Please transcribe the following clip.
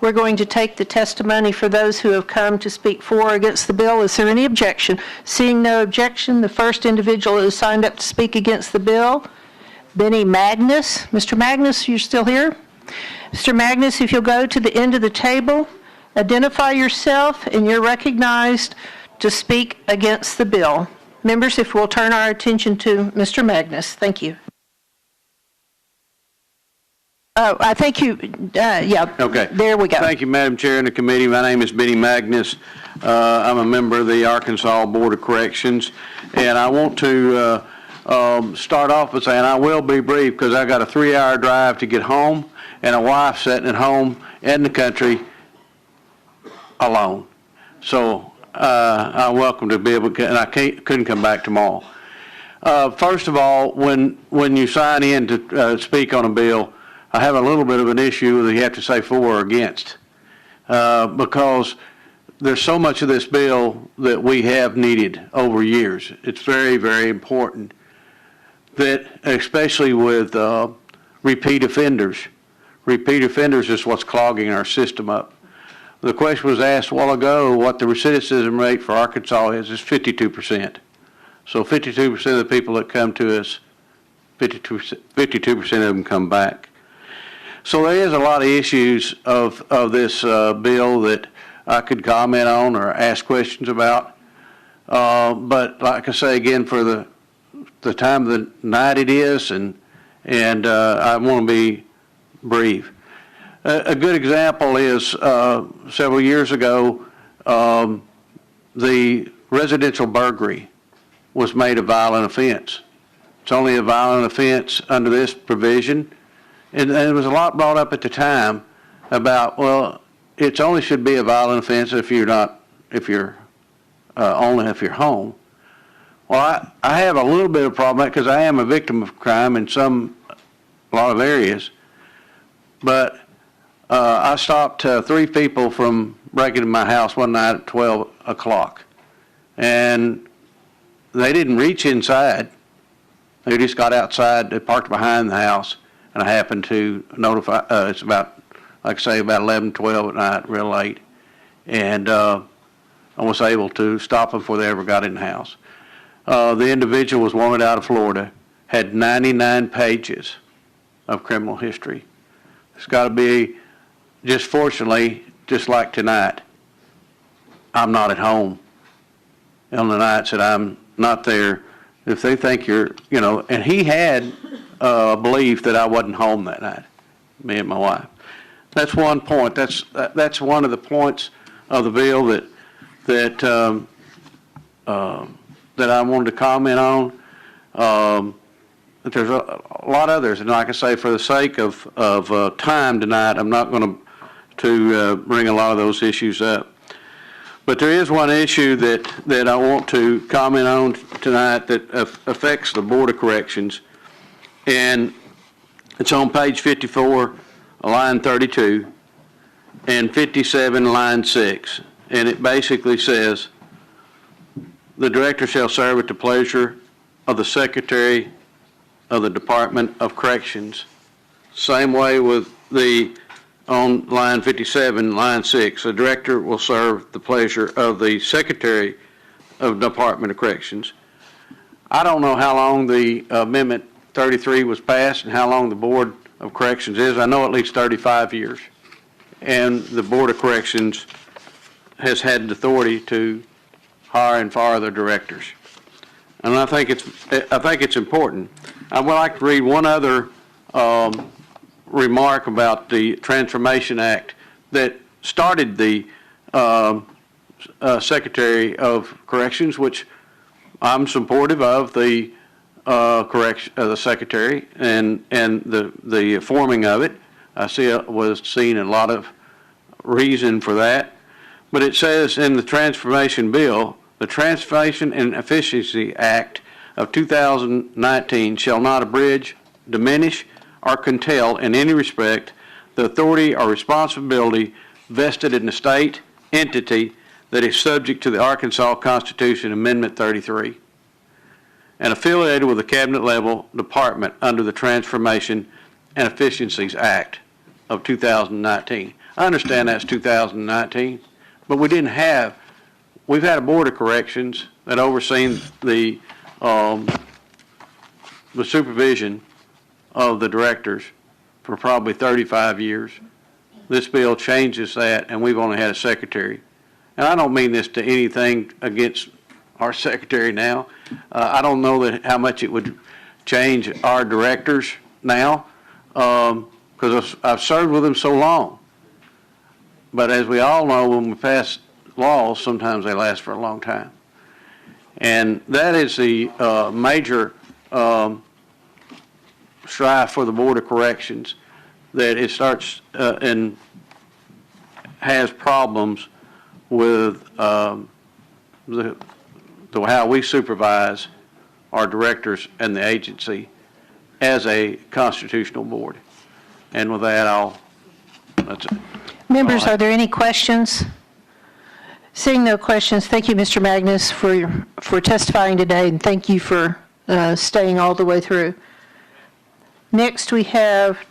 We're going to take the testimony for those who have come to speak for or against the bill. Is there any objection? Seeing no objection, the first individual who signed up to speak against the bill, Benny Magness. Mr. Magness, you're still here? Mr. Magness, if you'll go to the end of the table, identify yourself, and you're recognized to speak against the bill. Members, if we'll turn our attention to Mr. Magness. Thank you. Oh, I think you, yeah. Okay. There we go. Thank you, Madam Chair and the committee. My name is Benny Magness. I'm a member of the Arkansas Board of Corrections, and I want to start off by saying I will be brief because I got a 3-hour drive to get home and a wife sitting at home in the country alone. So I'm welcome to be able to, and I couldn't come back tomorrow. First of all, when you sign in to speak on a bill, I have a little bit of an issue that you have to say for or against because there's so much of this bill that we have needed over years. It's very, very important that, especially with repeat offenders. Repeat offenders is what's clogging our system up. The question was asked a while ago what the recidivism rate for Arkansas is 52%. So 52% of the people that come to us, 52% of them come back. So there is a lot of issues of this bill that I could comment on or ask questions about. But like I say again, for the time of the night it is, and I want to be brief. A good example is several years ago, the residential burglary was made a violent offense. It's only a violent offense under this provision. And there was a lot brought up at the time about, well, it only should be a violent offense if you're only if you're home. Well, I have a little bit of problem because I am a victim of crime in a lot of areas. But I stopped 3 people from breaking into my house one night at 12 o'clock. And they didn't reach inside. They just got outside. They parked behind the house. And I happened to notify, it's about, like I say, about 11, 12 at night, real late. And I was able to stop them before they ever got in the house. The individual was wanted out of Florida, had 99 pages of criminal history. It's got to be, just fortunately, just like tonight, I'm not at home on the nights that I'm not there. If they think you're, and he had belief that I wasn't home that night, me and my wife. That's one point. That's one of the points of the bill that I wanted to comment on. There's a lot of others, and like I say, for the sake of time tonight, I'm not going to bring a lot of those issues up. But there is one issue that I want to comment on tonight that affects the Board of Corrections, and it's on page 54, line 32, and 57, line 6. And it basically says, the director shall serve at the pleasure of the Secretary of the Department of Corrections. Same way with on line 57, line 6, the director will serve the pleasure of the Secretary of the Department of Corrections. I don't know how long the Amendment 33 was passed and how long the Board of Corrections is. I know at least 35 years. And the Board of Corrections has had the authority to hire and fire their directors. And I think it's important. I would like to read one other remark about the Transformation Act that started the Secretary of Corrections, which I'm supportive of the the Secretary and the forming of it. I see it was seen a lot of reason for that. But it says in the Transformation Bill, the Transformation and Efficiency Act of 2019 shall not abridge, diminish, or curtail in any respect the authority or responsibility vested in the state entity that is subject to the Arkansas Constitution Amendment 33 and affiliated with a cabinet level department under the Transformation and Efficiencies Act of 2019. I understand that's 2019, but we've had a Board of Corrections that overseen the supervision of the directors for probably 35 years. This bill changes that, and we've only had a secretary. And I don't mean this to anything against our secretary now. I don't know how much it would change our directors now, because I've served with them so long. But as we all know, when we pass laws, sometimes they last for a long time. And that is the major strife for the Board of Corrections, that it starts and has problems with how we supervise our directors and the agency as a constitutional board. And with that, that's it. Members, All right. are there any questions? Seeing no questions, thank you, Mr. Magness, for testifying today, and thank you for staying all the way through. Next, we have